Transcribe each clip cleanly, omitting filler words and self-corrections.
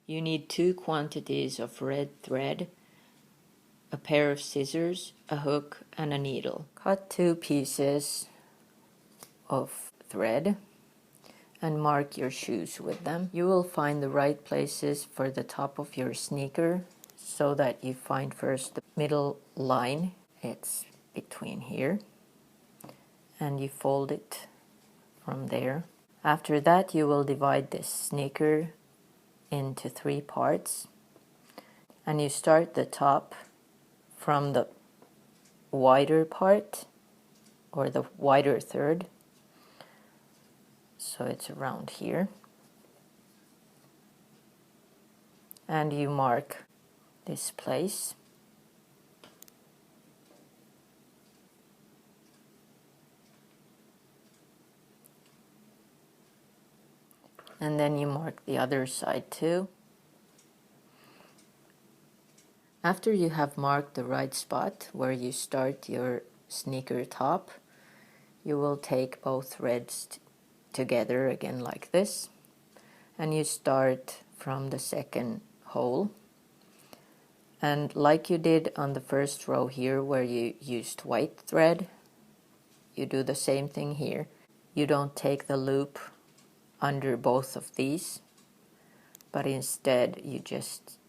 You need 2 quantities of red thread, a pair of scissors, a hook, and a needle. Cut 2 pieces of thread and mark your shoes with them. You will find the right places for the top of your sneaker so that you find first the middle line. It's between here, and you fold it from there. After that, you will divide this sneaker into 3 parts, and you start the top from the wider part, or the wider third, so it's around here, and you mark this place. And then you mark the other side too. After you have marked the right spot where you start your sneaker top, you will take both threads together again like this, and you start from the second hole. And like you did on the first row here where you used white thread, you do the same thing here. You don't take the loop under both of these, but instead you just,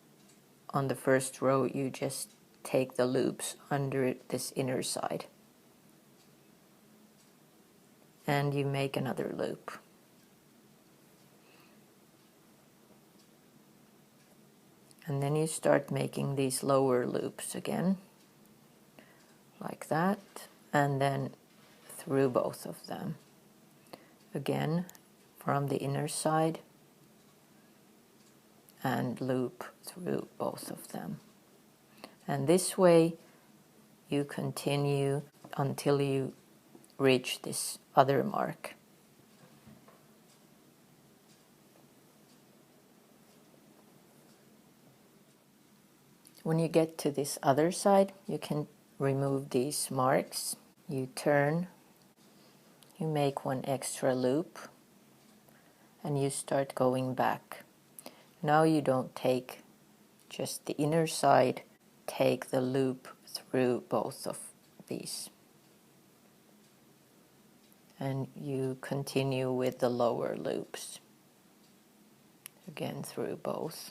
on the first row, you just take the loops under this inner side, and you make another loop. And then you start making these lower loops again, like that, and then through both of them. Again, from the inner side, and loop through both of them. And this way you continue until you reach this other mark. When you get to this other side, you can remove these marks. You turn, you make one extra loop, and you start going back. Now you don't take just the inner side, take the loop through both of these. And you continue with the lower loops, again through both.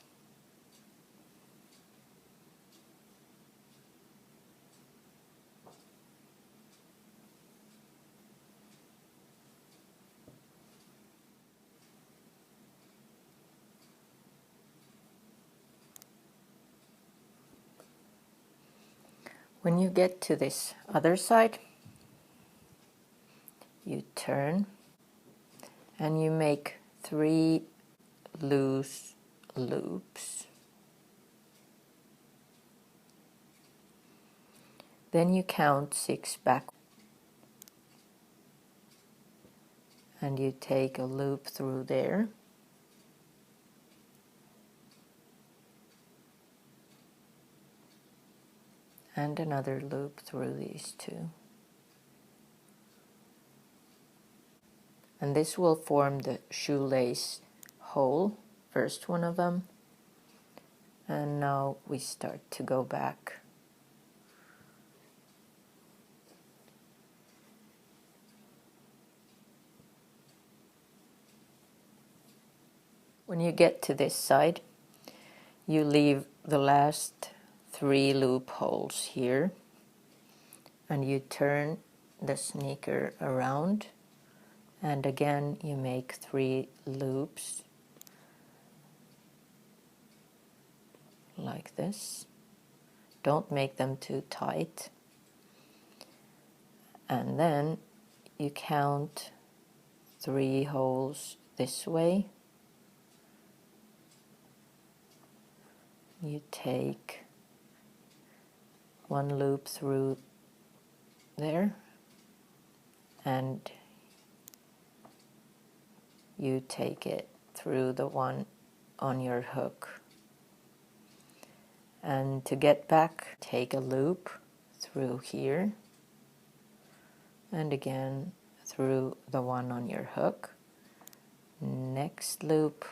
When you get to this other side, you turn and you make 3 loose loops. Then you count 6 back, and you take a loop through there. And another loop through these 2. And this will form the shoelace hole, first one of them. And now we start to go back. When you get to this side, you leave the last 3 loopholes here, and you turn the sneaker around, and again you make 3 loops like this. Don't make them too tight. And then you count 3 holes this way. You take 1 loop through there, and you take it through the one on your hook. And to get back, take a loop through here, and again through the one on your hook. Next loop,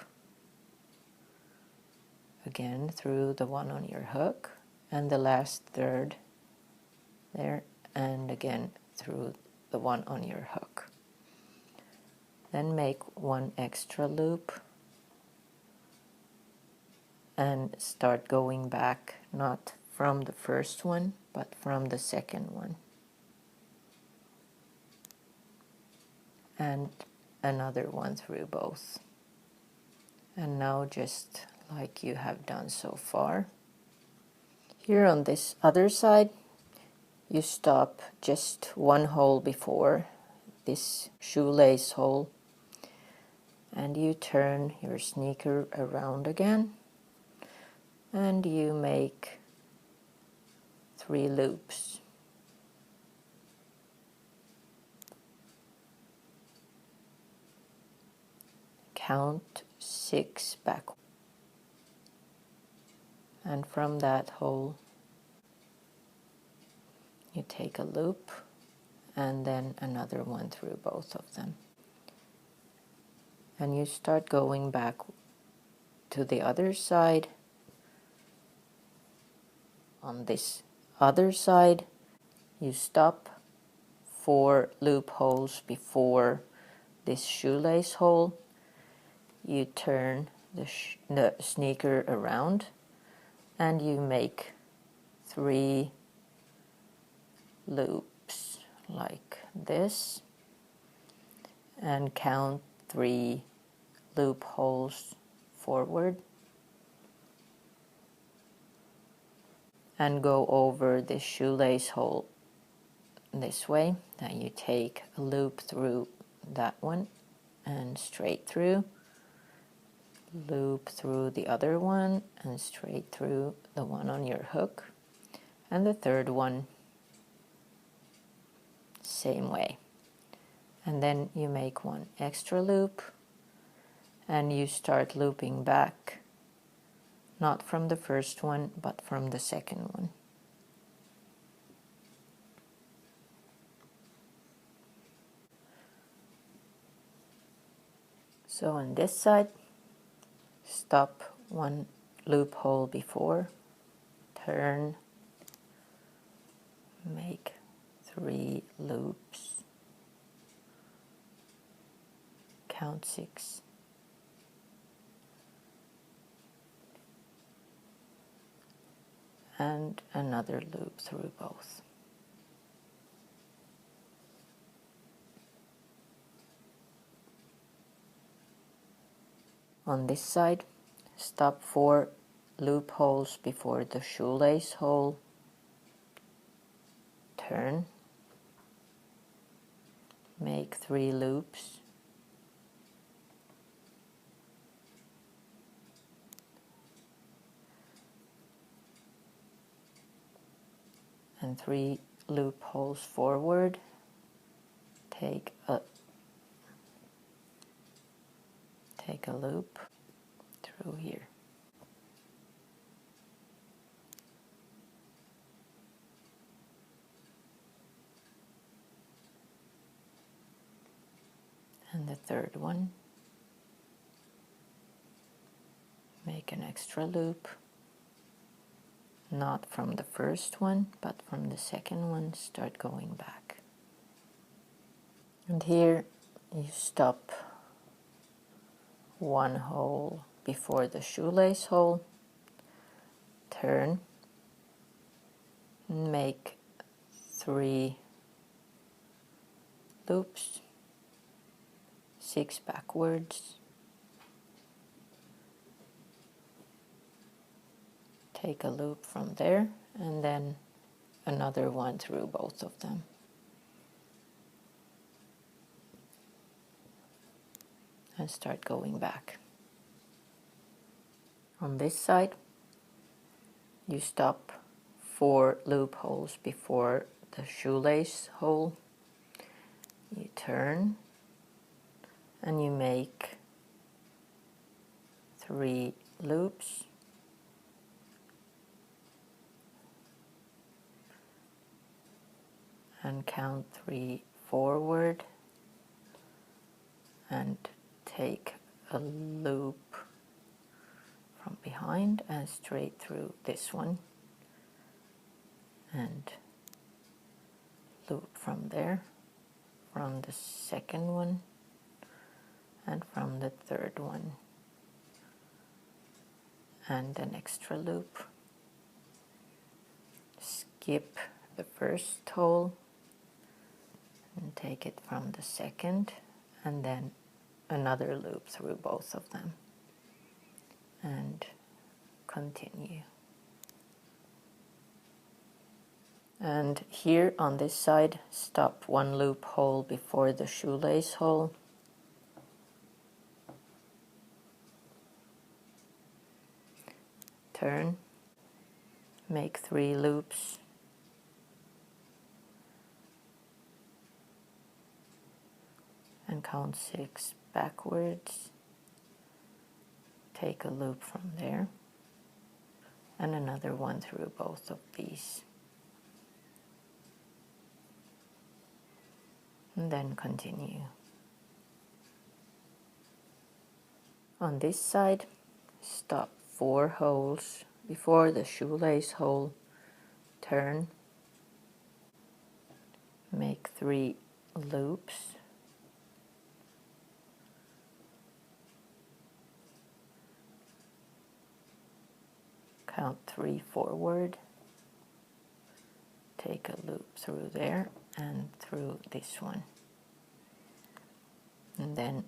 again through the one on your hook, and the last third there, and again through the one on your hook. Then make one extra loop and start going back, not from the first one but from the second one, and another one through both. And now just like you have done so far. Here on this other side, you stop just one hole before this shoelace hole, and you turn your sneaker around again, and you make 3 loops. Count 6 back, and from that hole you take a loop and then another one through both of them, and you start going back to the other side. On this other side you stop 4 loopholes before this shoelace hole, you turn the sneaker around, and you make 3 loops like this, and count 3 loopholes forward, and go over this shoelace hole this way. Then you take a loop through that one and straight through, loop through the other one and straight through the one on your hook, and the third one same way. And then you make one extra loop and you start looping back, not from the first one but from the second one. So on this side, stop one loophole before, turn, make 3 loops, count 6, and another loop through both. On this side, stop 4 loopholes before the shoelace hole, turn, make 3 loops, and 3 loopholes forward, take a loop through here. And the third one, make an extra loop, not from the first one but from the second one, start going back. And here you stop one hole before the shoelace hole, turn, make 3 loops, 6 backwards, take a loop from there, and then another one through both of them. And start going back. On this side, you stop 4 loopholes before the shoelace hole, you turn, and you make 3 loops, and count 3 forward, and take a loop from behind and straight through this one, and loop from there, from the second one, and from the third one, and an extra loop. Skip the first hole and take it from the second, and then another loop through both of them, and continue. And here on this side, stop one loop hole before the shoelace hole, turn, make 3 loops, and count 6 backwards, take a loop from there, and another one through both of these, and then continue. On this side, stop 4 holes before the shoelace hole, turn, make 3 loops, count 3 forward, take a loop through there and through this one, and then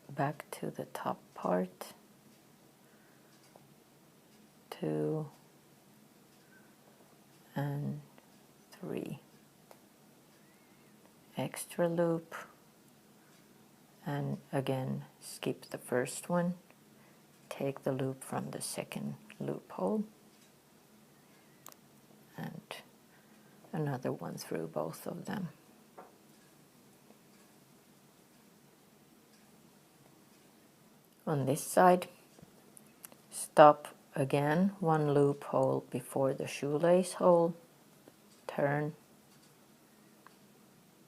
back to the top part, 2 and 3, extra loop, and again skip the first one, take the loop from the second loophole, and another one through both of them. On this side, stop again 1 loophole before the shoelace hole, turn,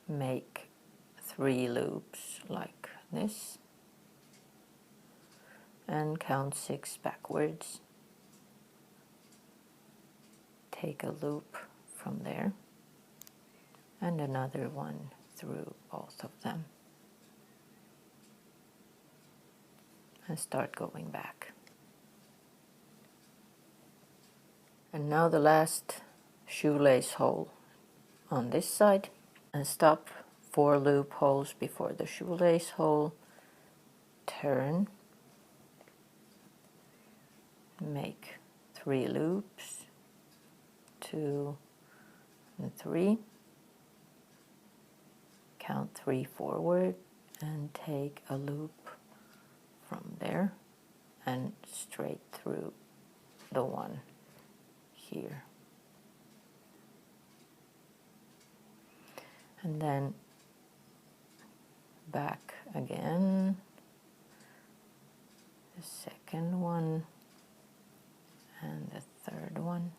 make 3 loops like this, and count 6 backwards, take a loop from there, and another one through both of them, and start going back. And now the last shoelace hole on this side, and stop 4 loopholes before the shoelace hole, turn, make 3 loops, 2 and 3, count 3 forward, and take a loop from there and straight through the one here, and then back again, the second one and the third one,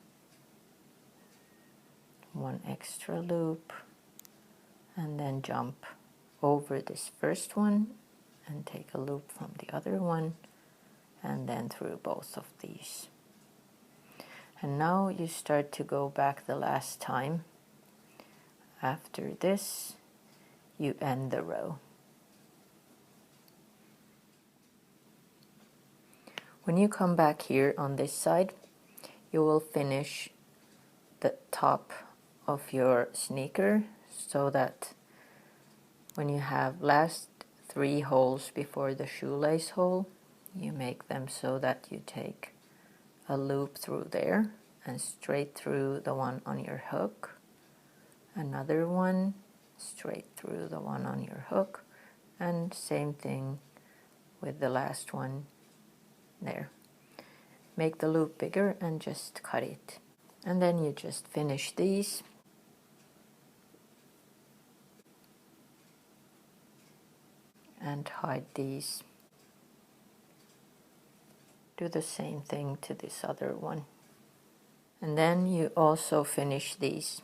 1 extra loop, and then jump over this first one and take a loop from the other one, and then through both of these. And now you start to go back the last time. After this, you end the row. When you come back here on this side, you will finish the top of your sneaker, so that when you have last 3 holes before the shoelace hole, you make them so that you take a loop through there and straight through the one on your hook, another one straight through the one on your hook, and same thing with the last one there. Make the loop bigger and just cut it, and then you just finish these. And hide these. Do the same thing to this other one. And then you also finish these.